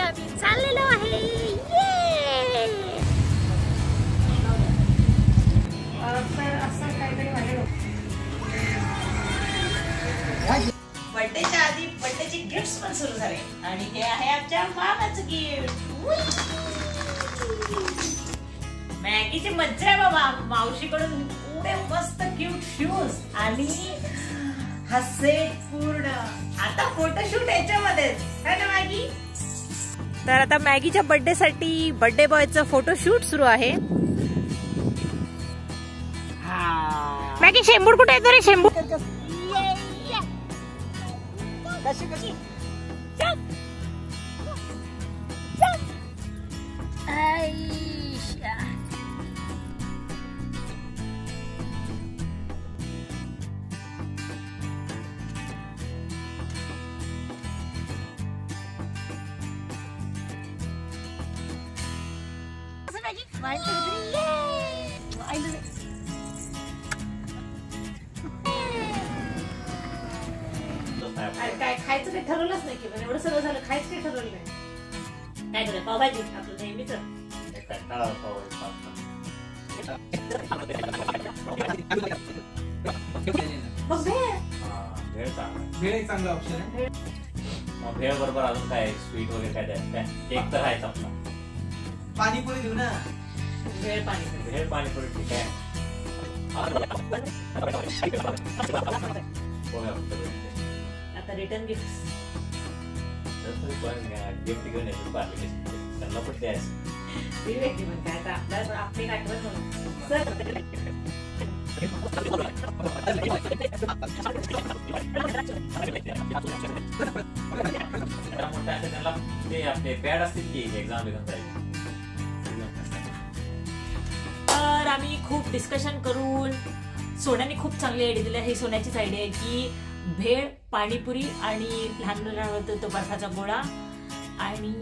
आम्ही चाललेलो आहे। असं काहीतरी बर्थडेच्या आधी बर्थडेचे गिफ्ट्स पण सुरू झाले आणि हे आहे आमच्या मामाचं गिफ्ट। मॅगीची मज्जा आहे बाबा, मावशीकडून एवढे मस्त क्यूट शूज आणि हा सेट पूर्ण। आता फोटोशूट याच्यामध्येच है ना मॅगी? तर आता मॅगीच्या बर्थडे साठी बर्थडे बॉयचं फोटोशूट सुरू आहे। मॅगी शेंबूड कुठे आहे रे? शेंबूड कशी कशी काय खायचं काही ठरवलंच नाही की एवढं सगळं झालं, खायचं काही ठरवलं नाही। काय करूया? पावभाजी आपलं नेहमीच। भेळ चांगला ऑप्शन आहे। भेळ बरोबर अजून काय स्वीट वगैरे काय द्यायचं? केक तर खायचा आपला। पाणीपुरी देऊ ना? भेळ पाणीपुरी। भेळ पाणीपुरी ठीक आहे। आता रिटर्न गिफ्ट गिफ्ट घेऊन यायचं पार्टी त्यांना पण द्यायचं। काय तर आपल्या आपली आठवण आपले पॅड असतील की एक्झाम तर आम्ही खूप डिस्कशन करून सोन्याने खूप चांगली आयडिया दिली। ही सोन्याचीच आयडिया आहे की भेळ पाणीपुरी आणि लहान मुलांना तो बर्फाचा गोळा आणि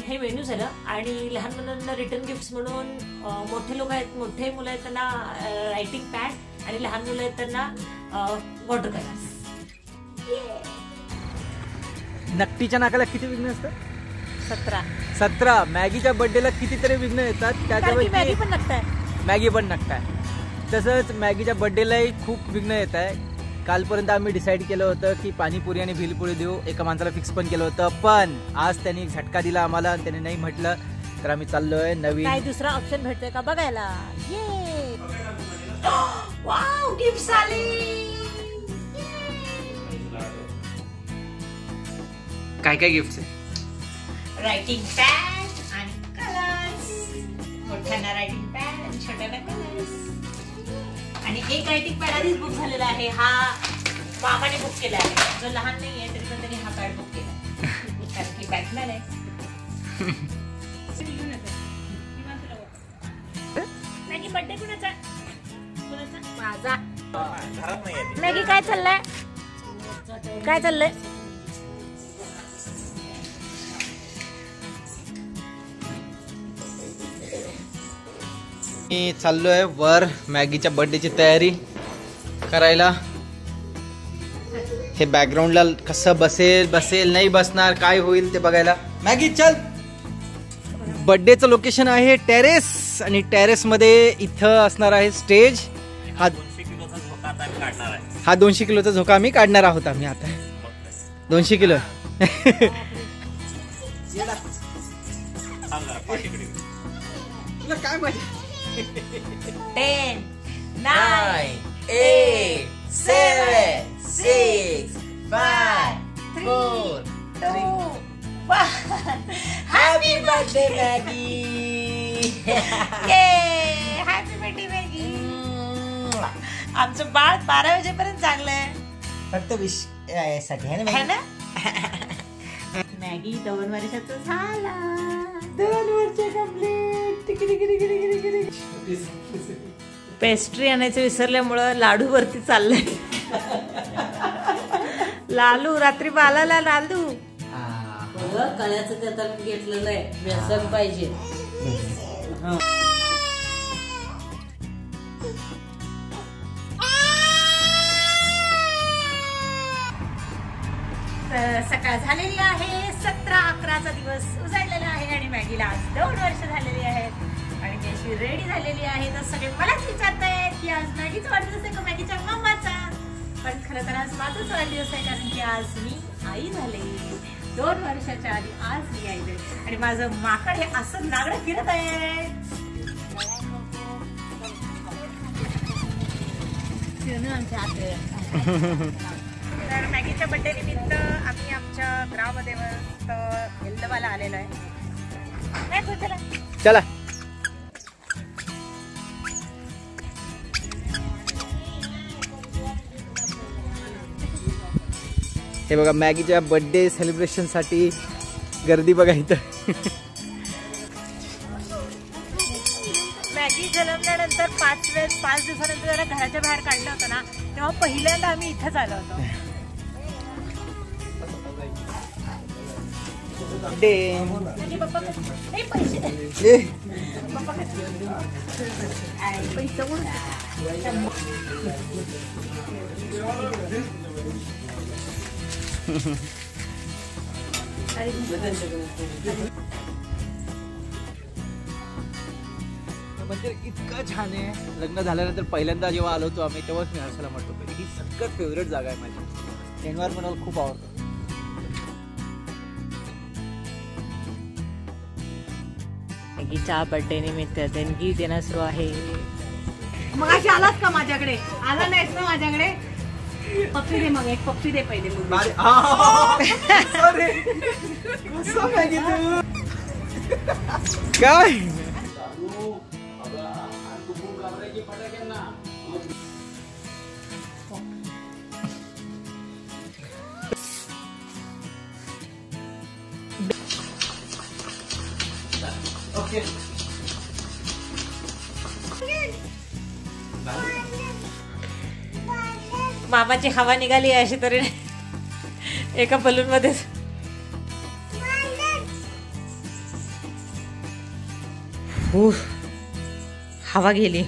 हे मेन्यू झालं। आणि लहान मुलांना रिटर्न गिफ्ट्स म्हणून मोठे लोक आहेत, मोठे मुलं आहेत त्यांना रायटिंग पॅड आणि लहान मुलं आहेत त्यांना वॉटर कलर्स। नकटीच्या नाकाला किती विघ्न असतात? 17। मॅगीच्या बर्थडेला कितीतरी विघ्न येतात, त्याच्यापैकी मॅगी पण नकटाय। मॅगी पण नकटाय। तसंच मॅगीच्या बर्थडेलाही खूप विघ्न येत आहे। कालपर्यंत आम्ही डिसाईड केलं होतं की पाणीपुरी आणि भेलपुरी देऊ, एका माणसाला फिक्स पण केलं होतं, पण आज त्यांनी झटका दिला आम्हाला आणि त्याने नाही म्हटलं तर आम्ही चाललोय नवीन काय दुसरा ऑप्शन भेटतोय का बघायला। ये वाव गिफ्ट्स आले। काय काय गिफ्ट्स आहे? रायटिंग पॅड आणि कलर्स। मोठ्यांना रायटिंग पॅड आणि छोट्यांना कलर्स। आणि एक रायटिंग पॅड आधीच बुक झालेला आहे, हा मामाने बुक केला आहे। जो लहान नाही आहे तरी पण त्यांनी हा पॅड बुक केला कारण की बॅटमॅन आहे। मॅगी बर्थडे कुणाचा? माझा। मॅगी काय चाललंय? काय चाललंय? मी चाललोय वर मॅगीच्या बर्थडेची तयारी करायला। हे बॅकग्राऊंडला कसं बसेल नाही बसणार काय होईल ते बघायला। मॅगी चल। बर्थडेचं लोकेशन आहे टेरेस आणि टेरेस मध्ये इथं असणार आहे स्टेज। हा 200 किलोचा झोका आम्ही काढणार आहोत। आम्ही आता 200 किलो काय मजा। 10, 9, 8, 7, 6, 5, 4, 2, 1. Happy birthday, Maggie! Happy birthday, Maggie! आमचं बाळ 12 वाजेपर्यंत चांगलंय। फक्त विश साठी आहे ना? मॅगी 2 वर्षाचा झाला। 2 वर्ष कंप्लीट। पेस्ट्री आणायचं विसरल्यामुळं लाडू वरती चाललंय। लालू रात्री बालाला लालू कळ्याचं त्याला घेतलेलं आहे, बेसन पाहिजे। सकाळ झालेली आहे, 17-11चा दिवस उजाडलेला आहे आणि मॅगीला आज 2 वर्ष झालेली आहेत आणि मी अशी रेडी झालेली आहे. तर सगळे मलाच विचारतायत की आज मॅगीचा वाढदिवस आहे का मॅगीच्या मम्माचा. पण खरं तर आज माझाच वाढदिवस आहे, कारण की आज मी आई झाले. 2 वर्षाच्या आधी आज मी आई झाले आणि माझं माकड हे असं नागडं फिरत आहे. तर मॅगीच्या बर्थडे निमित्त आम्ही आमच्या ग्राममध्ये हेल्दवाला आलेलो आहे. चला हे बघा मॅगीच्या बर्थडे सेलिब्रेशन साठी गर्दी बघा इथं. मॅगी जन्मल्यानंतर 5 दिवसानंतर जरा घराच्या बाहेर काढलं होतं ना, तेव्हा पहिल्यांदा आम्ही इथंच आलो होतो. मंदिर इतकं छान आहे. लग्न झाल्यानंतर पहिल्यांदा जेव्हा आलो होतो आम्ही तेव्हाच मी हर्षला म्हटलं होतं ही सगळ्यात फेवरेट जागा आहे माझी. एन्व्हायरमेंट मला खूप आवडतं. मॅगीच्या बर्थडे निमित्त देणगी देणं सुरू आहे. मग अशी आलास का माझ्याकडे? आला नाहीस ना माझ्याकडे? पप्पी दे, मग एक पप्पी दे पहिले. काय मामाची हवा निघाली अशी तरी एका बलून मध्ये. हवा गेली.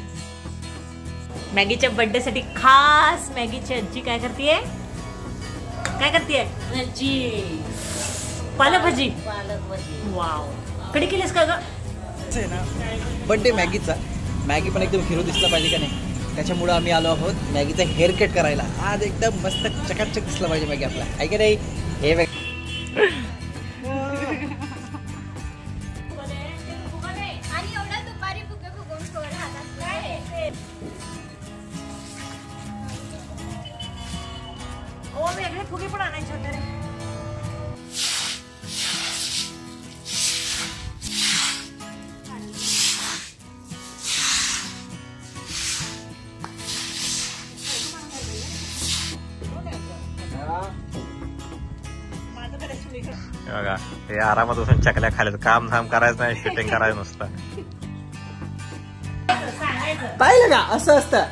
मॅगीच्या बर्थडे साठी खास मॅगीची आजी काय करतेय? भजी, पालकभाजी. पालक भजी. वाव, कधी केलीस का ग? बर्थडे मॅगीचा. मॅगी पण एकदम हिरो दिसला पाहिजे का नाही, त्याच्यामुळे आम्ही आलो आहोत मॅगीचा हेअर कट करायला. आज एकदम मस्त चकाचक दिसला पाहिजे मॅगी आपला, आहे की नाही? हे बघ वेगळे फुगे पण आणायचे होते रे. बघा हे आरामात बसून चकल्या खाल्यात, काम धाम करायचं नाही, शूटिंग करायचं नुसतं. पाहिलं का असं असतं.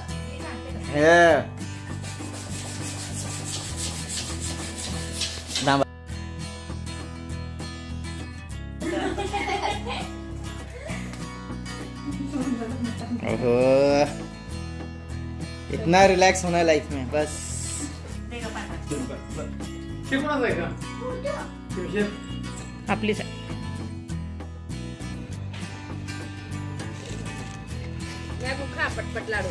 इतना रिलैक्स होना है लाइफ में बस. आपली पटपट लाडू.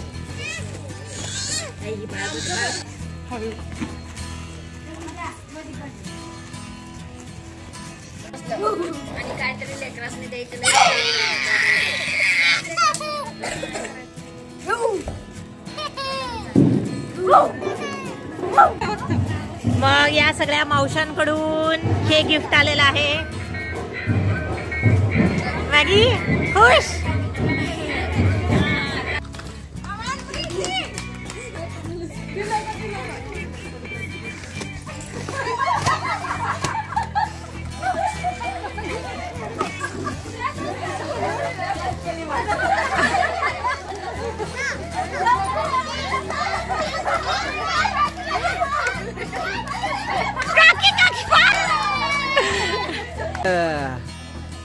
आणि काहीतरी लेकरासने द्यायचं मग या सगळ्या मावशांकडून हे गिफ्ट आलेलं आहे. मॅगी खुश.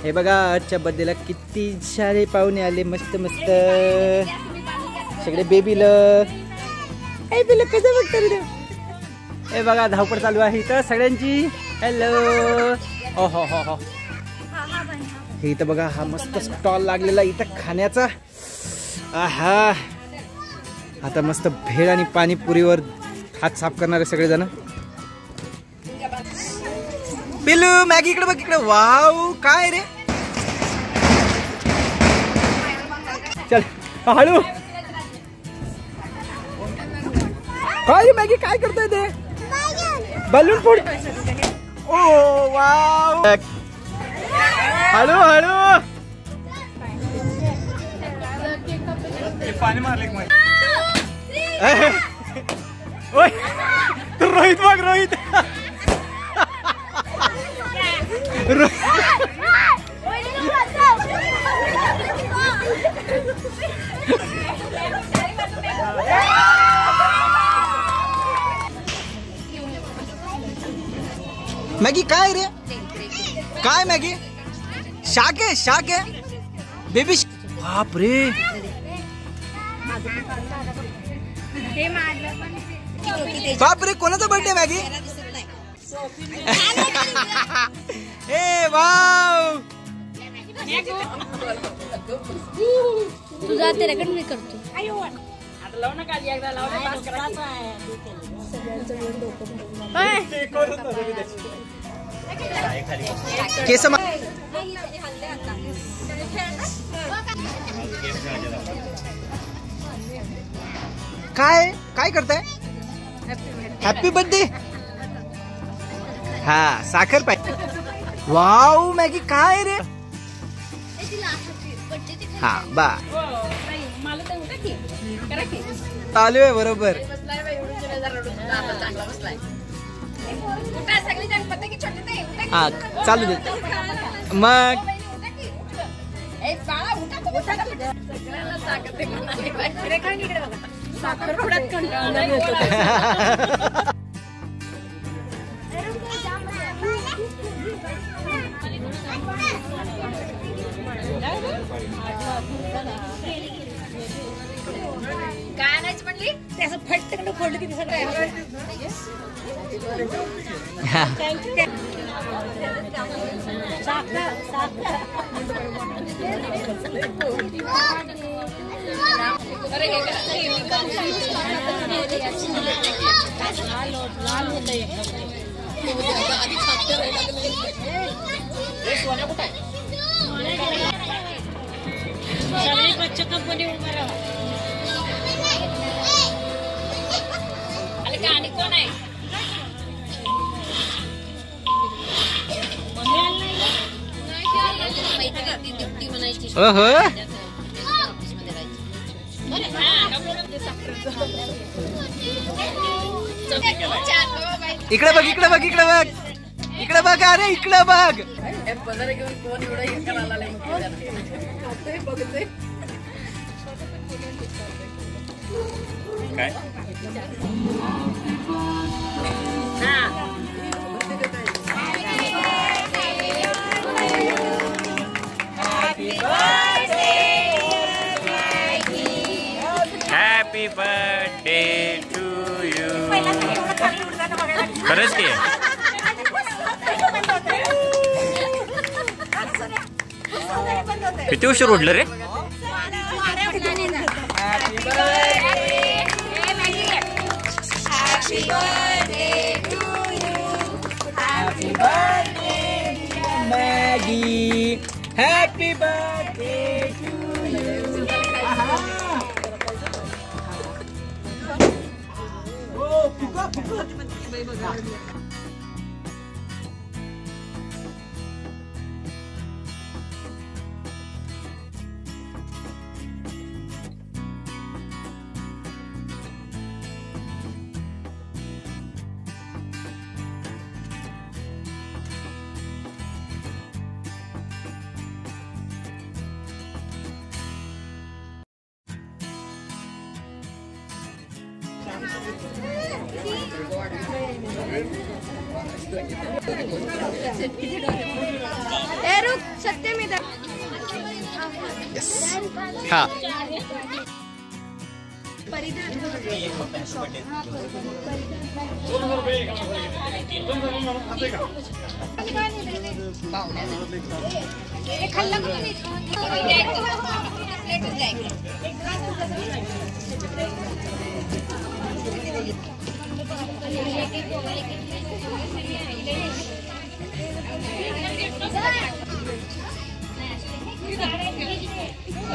हे बघा आजच्या बर्थडेला किती सारे पाहुणे आले. मस्त मस्त सगळे बेबीला. कसं बघता रे हे बघा धावपळ चालू आहे इथं सगळ्यांची. हॅलो. हो हो हो हो. हे इथं बघा हा मस्त स्टॉल लागलेला इथं खाण्याचा. आहा आता मस्त भेळ आणि पाणीपुरीवर हात साफ करणारे सगळेजण. पिलू मॅगी इकडे बघ इकडे. वाव काय रे. चल हळू. काय मॅगी काय करतोय ते. बलून फोड. ओ वाव. हळू हळू. पाणी मारले. रोहित बघ रोहित. मॅगी काय रे. काय मॅगी. शाक आहे बेबी. बाप रे. बाप रे कोणाचा बर्थडे मॅगी. ए वाव. तुझा ते रेकॉर्ड मी करतो. केस काय काय करताय. Happy birthday. हा साखर पाहिजे. वाव मॅगी काय रे. हा बा चालू आहे बरोबर. हा चालू दे मग. काय नाही म्हणली त्याचं फटकन फोडलं की सगळे बच्चे कंपनी उभं राहा. अरे गाणी कोण आहे. इकडे बघ इकडे बघ इकडे बघ इकडे बघ. अरे इकडे बघ. काय हॅपी बर्थडे टू यू. खरंच की किती उशीर उठलं रे. Maggie happy birthday to you.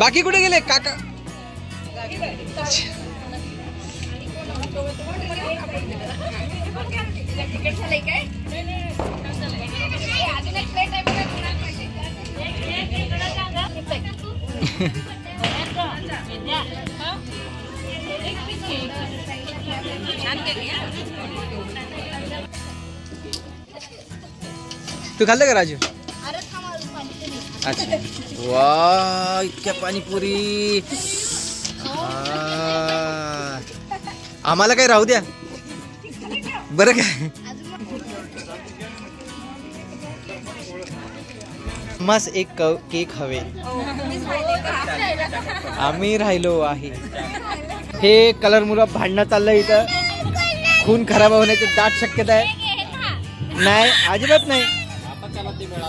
बाकी कुठे गेले काका? तू खाल्लं का राजू? अच्छा वा इतक्या पाणीपुरी आम्हाला काही राहू द्या बरं काय. मस्त एक केक हवे. आम्ही राहिलो आहे. हे कलर मुलं भांडणं चाललंय इथं. खून खराब होण्याची दाट शक्यता आहे. नाही अजिबात नाही.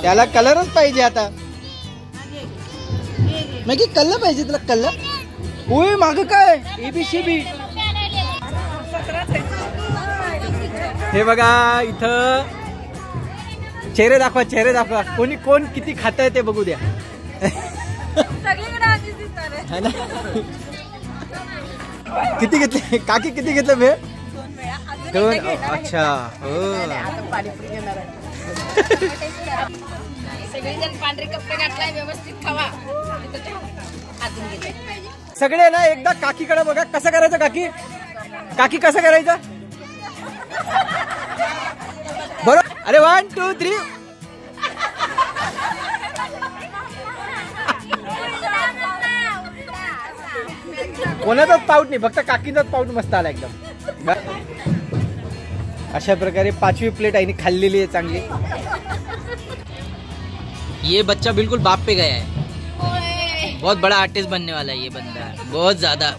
त्याला कलरच पाहिजे आता. मग कल्ला पाहिजे तुला कल्ला. ओय माग काय ABCB. हे बघा इथं चेहरे दाखवा चेहरे दाखवा. कोणी कोण किती खात आहे ते बघू द्या. किती घेतले काकी किती घेतलं भे? 2. अच्छा हो. पांढरे कपडे घातलाय व्यवस्थित खावा. सगळे ना एकदा काकीकडे बघा. कसं करायचं काकी? काकी कसं करायचं बरोबर? अरे 1 2 3. कोणाचाच पाऊट नाही फक्त काकीचाच पाऊट मस्त आला एकदम. अशा प्रकारे 5वी प्लेट आईने खाल्लेली आहे चांगली. ये बच्चा बिल्कुल बाप पे गया है. बहुत बड़ा आर्टिस्ट बनने वाला है ये बंदा. बहुत ज्यादा.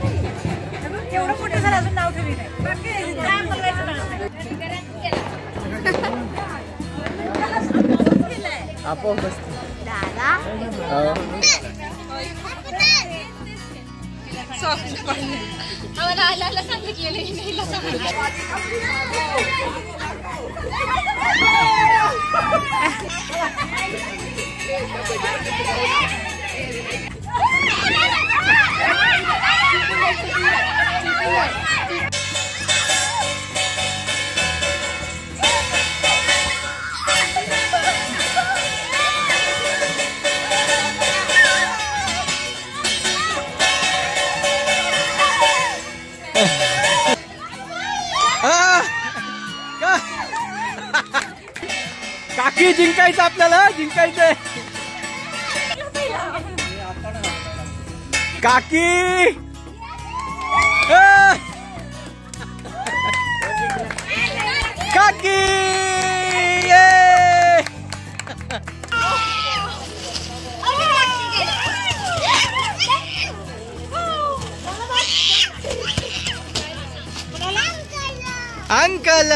काकी जिंकायचं आपल्याला. जिंकायचंय काकी. काकी अंकल.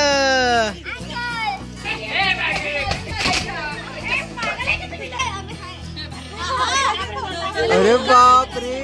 अरे बाप रे.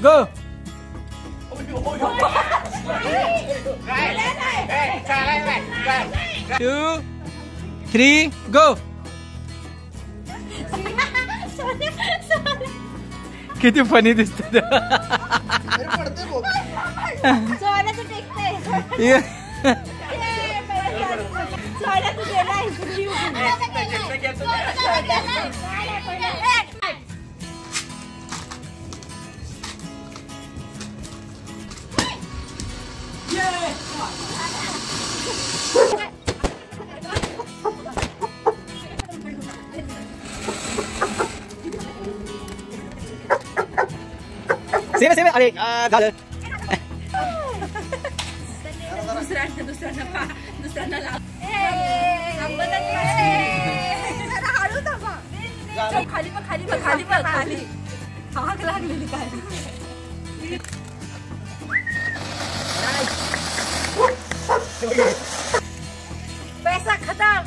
Go. 2, 3 गो. किती फनी दिसत. सेम अरे झालं. दुसऱ्यांना लाव. खाली बघ खाली बघ खाली बघ खाली आग लागलेली खाली. पैसा खतम.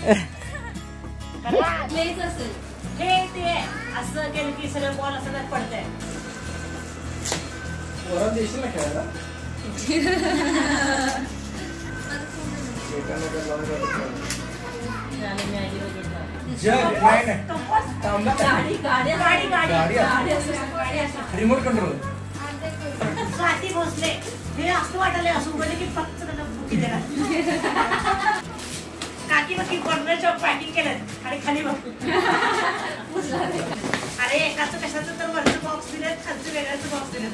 हे ते असं केलं की सगळं बॉल असं पडतंय. रिमोट कंट्रोल स्वाती भोसले हे असं वाटलं असं उघडले की फक्त काकी बघ बर्नरच्या पॅकिंग केलं आणि खाली बघ. अरे एकाचं कशाचं तर वरचं बॉक्स दिले खालचं वेगळ्याचं बॉक्स दिले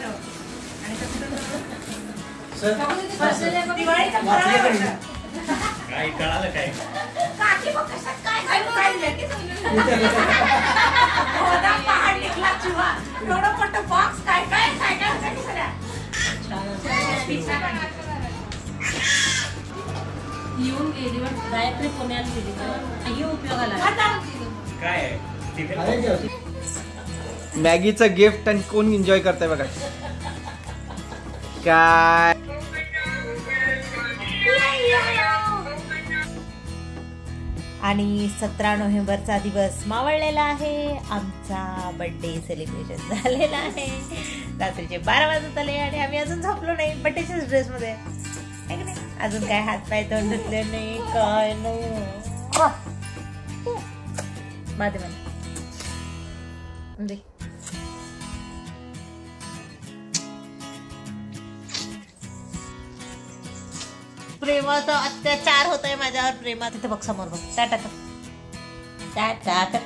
दिवाळीचा काय कळालं काय. काकी बघ कशात काय पहाड निघला चिवा एवढं मोठं बॉक्स काय काय काय काय सगळ्या येऊन गेली गायत्री पुण्याला गेली तर उपयोगाला काय मॅगीचं गिफ्ट आणि कोण एन्जॉय करताय बघा. काय आणि 17 नोव्हेंबरचा दिवस मावळलेला आहे. आमचा बर्थडे सेलिब्रेशन झालेला आहे. रात्रीचे 12 वाजत आले आणि आम्ही अजून झोपलो नाही. बर्थडेच्याच ड्रेसमध्ये आहे की नाही. अजून काय हात पाय तोंड धुतले नाही काय नाही. प्रेमाचा अत्याचार होतोय माझ्यावर. प्रेमात तिथे बघ समोर बघ. टाटा टाटा